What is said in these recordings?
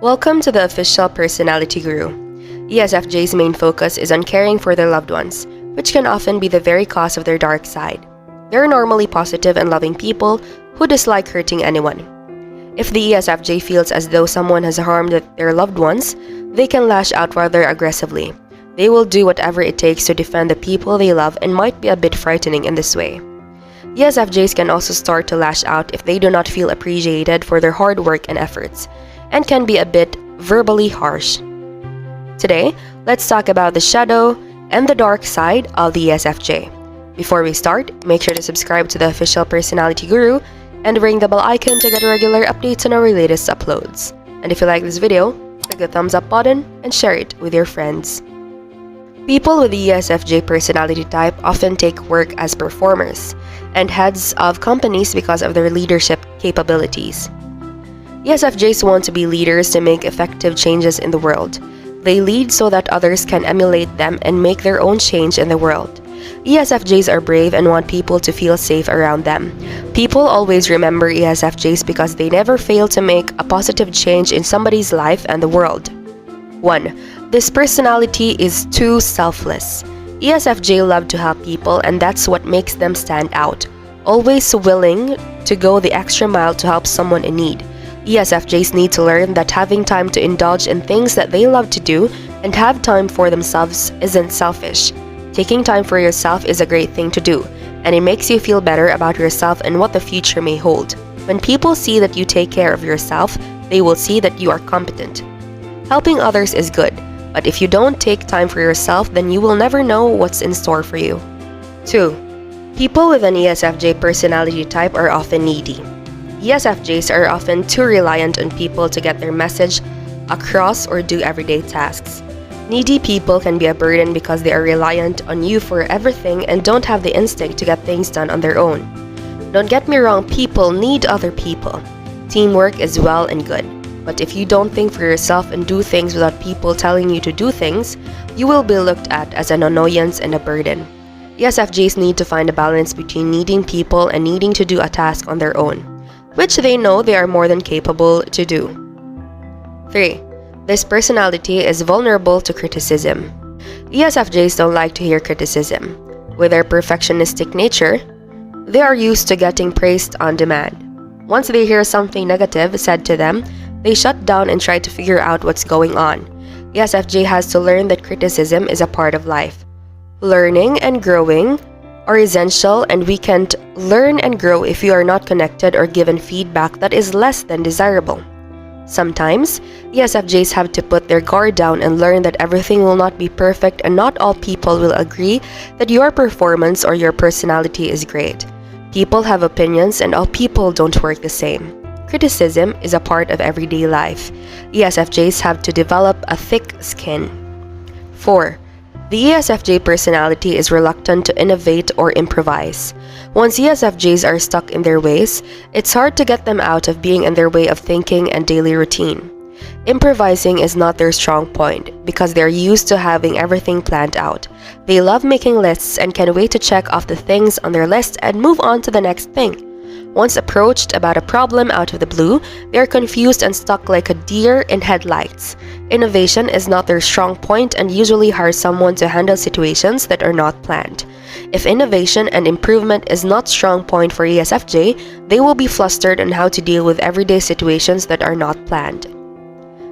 Welcome to the official Personality Guru. ESFJ's main focus is on caring for their loved ones, which can often be the very cause of their dark side. They're normally positive and loving people who dislike hurting anyone. If the ESFJ feels as though someone has harmed their loved ones, they can lash out rather aggressively. They will do whatever it takes to defend the people they love and might be a bit frightening in this way. ESFJs can also start to lash out if they do not feel appreciated for their hard work and efforts, and can be a bit verbally harsh. Today, let's talk about the shadow and the dark side of the ESFJ. Before we start, make sure to subscribe to the official Personality Guru and ring the bell icon to get regular updates on our latest uploads. And if you like this video, click the thumbs up button and share it with your friends. People with the ESFJ personality type often take work as performers and heads of companies because of their leadership capabilities. ESFJs want to be leaders to make effective changes in the world. They lead so that others can emulate them and make their own change in the world. ESFJs are brave and want people to feel safe around them. People always remember ESFJs because they never fail to make a positive change in somebody's life and the world. 1. This personality is too selfless. ESFJ love to help people, and that's what makes them stand out. Always willing to go the extra mile to help someone in need. ESFJs need to learn that having time to indulge in things that they love to do and have time for themselves isn't selfish. Taking time for yourself is a great thing to do, and it makes you feel better about yourself and what the future may hold. When people see that you take care of yourself, they will see that you are competent. Helping others is good, but if you don't take time for yourself, then you will never know what's in store for you. 2. People with an ESFJ personality type are often needy. ESFJs are often too reliant on people to get their message across or do everyday tasks. Needy people can be a burden because they are reliant on you for everything and don't have the instinct to get things done on their own. Don't get me wrong, people need other people. Teamwork is well and good. But if you don't think for yourself and do things without people telling you to do things, you will be looked at as an annoyance and a burden. ESFJs need to find a balance between needing people and needing to do a task on their own, which they know they are more than capable to do. 3. This personality is vulnerable to criticism. ESFJs don't like to hear criticism. With their perfectionistic nature, they are used to getting praised on demand. Once they hear something negative said to them, they shut down and try to figure out what's going on. ESFJ has to learn that criticism is a part of life. Learning and growing are essential, and we can't learn and grow if we are not connected or given feedback that is less than desirable. Sometimes, ESFJs have to put their guard down and learn that everything will not be perfect and not all people will agree that your performance or your personality is great. People have opinions and all people don't work the same. Criticism is a part of everyday life. ESFJs have to develop a thick skin. 4. The ESFJ personality is reluctant to innovate or improvise. Once ESFJs are stuck in their ways, it's hard to get them out of being in their way of thinking and daily routine. Improvising is not their strong point because they're used to having everything planned out. They love making lists and can wait to check off the things on their list and move on to the next thing. Once approached about a problem out of the blue, they are confused and stuck like a deer in headlights. Innovation is not their strong point and usually hire someone to handle situations that are not planned. If innovation and improvement is not strong point for ESFJ, they will be flustered on how to deal with everyday situations that are not planned.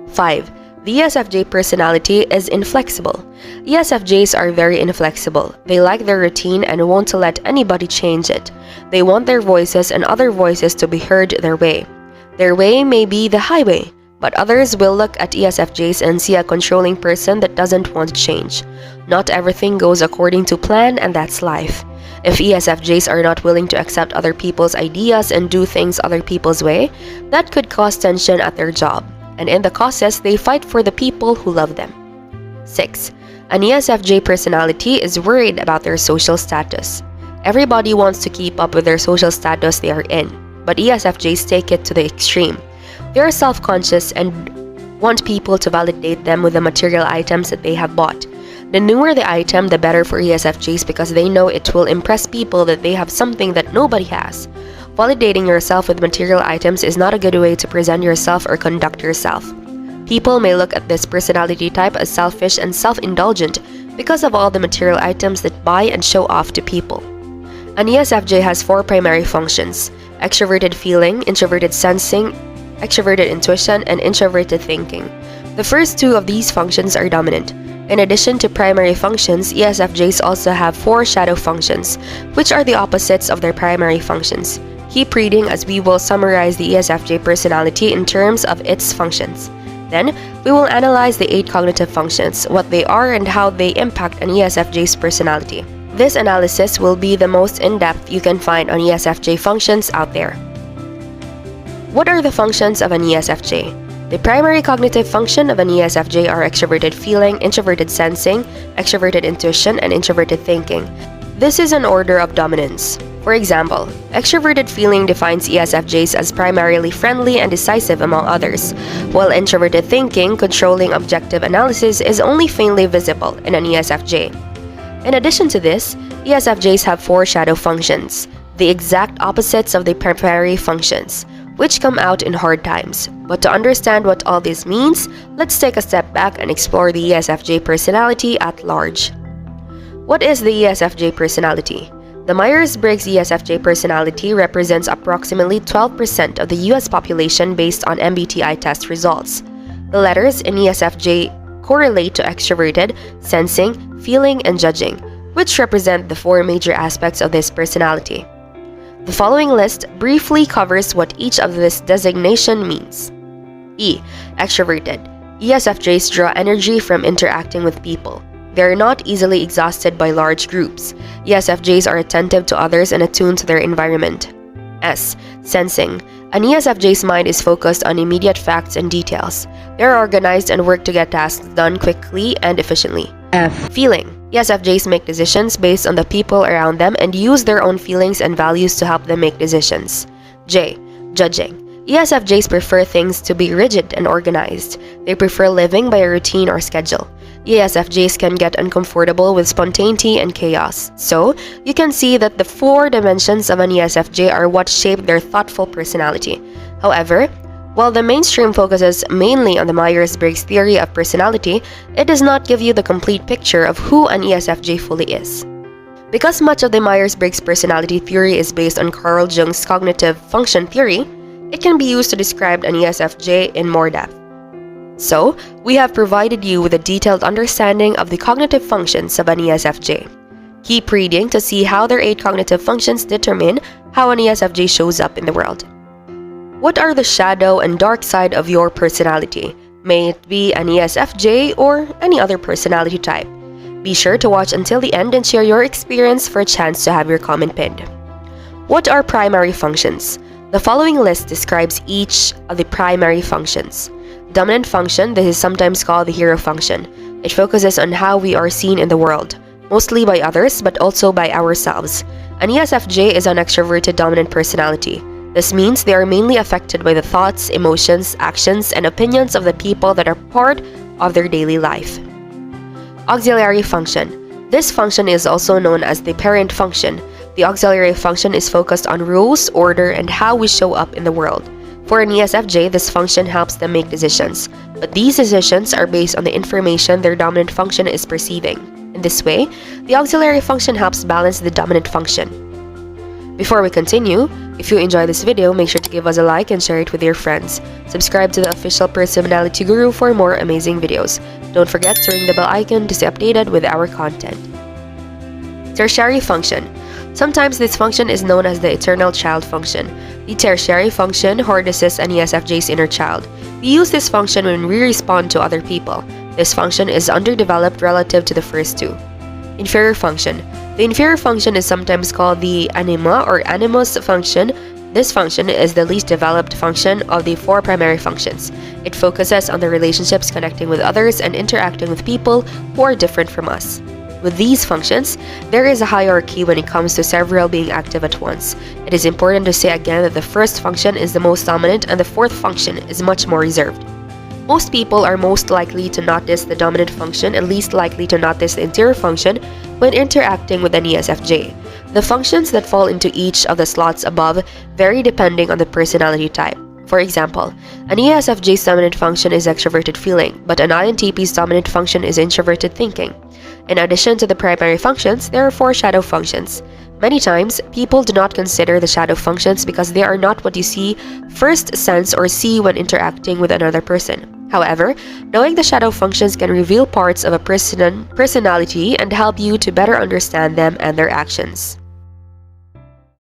5. The ESFJ personality is inflexible. ESFJs are very inflexible. They like their routine and won't let anybody change it. They want their voices and other voices to be heard their way. Their way may be the highway, but others will look at ESFJs and see a controlling person that doesn't want to change. Not everything goes according to plan, and that's life. If ESFJs are not willing to accept other people's ideas and do things other people's way, that could cause tension at their job. And in the process, they fight for the people who love them. 6. An ESFJ personality is worried about their social status. Everybody wants to keep up with their social status they are in, but ESFJs take it to the extreme. They are self-conscious and want people to validate them with the material items that they have bought. The newer the item, the better for ESFJs because they know it will impress people that they have something that nobody has. Validating yourself with material items is not a good way to present yourself or conduct yourself. People may look at this personality type as selfish and self-indulgent because of all the material items that buy and show off to people. An ESFJ has 4 primary functions: extroverted feeling, introverted sensing, extroverted intuition, and introverted thinking. The first 2 of these functions are dominant. In addition to primary functions, ESFJs also have 4 shadow functions, which are the opposites of their primary functions. Keep reading as we will summarize the ESFJ personality in terms of its functions. Then, we will analyze the 8 cognitive functions, what they are and how they impact an ESFJ's personality. This analysis will be the most in-depth you can find on ESFJ functions out there. What are the functions of an ESFJ? The primary cognitive function of an ESFJ are extroverted feeling, introverted sensing, extroverted intuition, and introverted thinking. This is an order of dominance. For example, extroverted feeling defines ESFJs as primarily friendly and decisive among others, while introverted thinking, controlling objective analysis, is only faintly visible in an ESFJ. In addition to this, ESFJs have 4 shadow functions, the exact opposites of the primary functions, which come out in hard times. But to understand what all this means, let's take a step back and explore the ESFJ personality at large. What is the ESFJ personality? The Myers-Briggs ESFJ personality represents approximately 12% of the US population based on MBTI test results. The letters in ESFJ correlate to extroverted, sensing, feeling, and judging, which represent the 4 major aspects of this personality. The following list briefly covers what each of this designation means. E. Extroverted. ESFJs draw energy from interacting with people. They are not easily exhausted by large groups. ESFJs are attentive to others and attuned to their environment. S. Sensing. An ESFJ's mind is focused on immediate facts and details. They are organized and work to get tasks done quickly and efficiently. F. Feeling. ESFJs make decisions based on the people around them and use their own feelings and values to help them make decisions. J. Judging. ESFJs prefer things to be rigid and organized. They prefer living by a routine or schedule. ESFJs can get uncomfortable with spontaneity and chaos. So, you can see that the 4 dimensions of an ESFJ are what shape their thoughtful personality. However, while the mainstream focuses mainly on the Myers-Briggs theory of personality, it does not give you the complete picture of who an ESFJ fully is. Because much of the Myers-Briggs personality theory is based on Carl Jung's cognitive function theory, it can be used to describe an ESFJ in more depth. So, we have provided you with a detailed understanding of the cognitive functions of an ESFJ. Keep reading to see how their 8 cognitive functions determine how an ESFJ shows up in the world. What are the shadow and dark side of your personality? May it be an ESFJ or any other personality type. Be sure to watch until the end and share your experience for a chance to have your comment pinned. What are primary functions? The following list describes each of the primary functions. Dominant function, this is sometimes called the hero function. It focuses on how we are seen in the world, mostly by others but also by ourselves. An ESFJ is an extroverted dominant personality. This means they are mainly affected by the thoughts, emotions, actions, and opinions of the people that are part of their daily life. Auxiliary function. This function is also known as the parent function. The auxiliary function is focused on rules, order, and how we show up in the world. For an ESFJ, this function helps them make decisions, but these decisions are based on the information their dominant function is perceiving. In this way, the auxiliary function helps balance the dominant function. Before we continue, if you enjoy this video, make sure to give us a like and share it with your friends. Subscribe to the official Personality Guru for more amazing videos. Don't forget to ring the bell icon to stay updated with our content. Tertiary function. Sometimes this function is known as the eternal child function. The tertiary function harnesses an ESFJ's inner child. We use this function when we respond to other people. This function is underdeveloped relative to the first 2. Inferior function. The inferior function is sometimes called the anima or animus function. This function is the least developed function of the 4 primary functions. It focuses on the relationships connecting with others and interacting with people who are different from us. With these functions, there is a hierarchy when it comes to several being active at once. It is important to say again that the first function is the most dominant and the 4th function is much more reserved. Most people are most likely to notice the dominant function and least likely to notice the interior function when interacting with an ESFJ. The functions that fall into each of the slots above vary depending on the personality type. For example, an ESFJ's dominant function is extroverted feeling, but an INTP's dominant function is introverted thinking. In addition to the primary functions, there are 4 shadow functions. Many times, people do not consider the shadow functions because they are not what you see, first sense, or see when interacting with another person. However, knowing the shadow functions can reveal parts of a personality and help you to better understand them and their actions.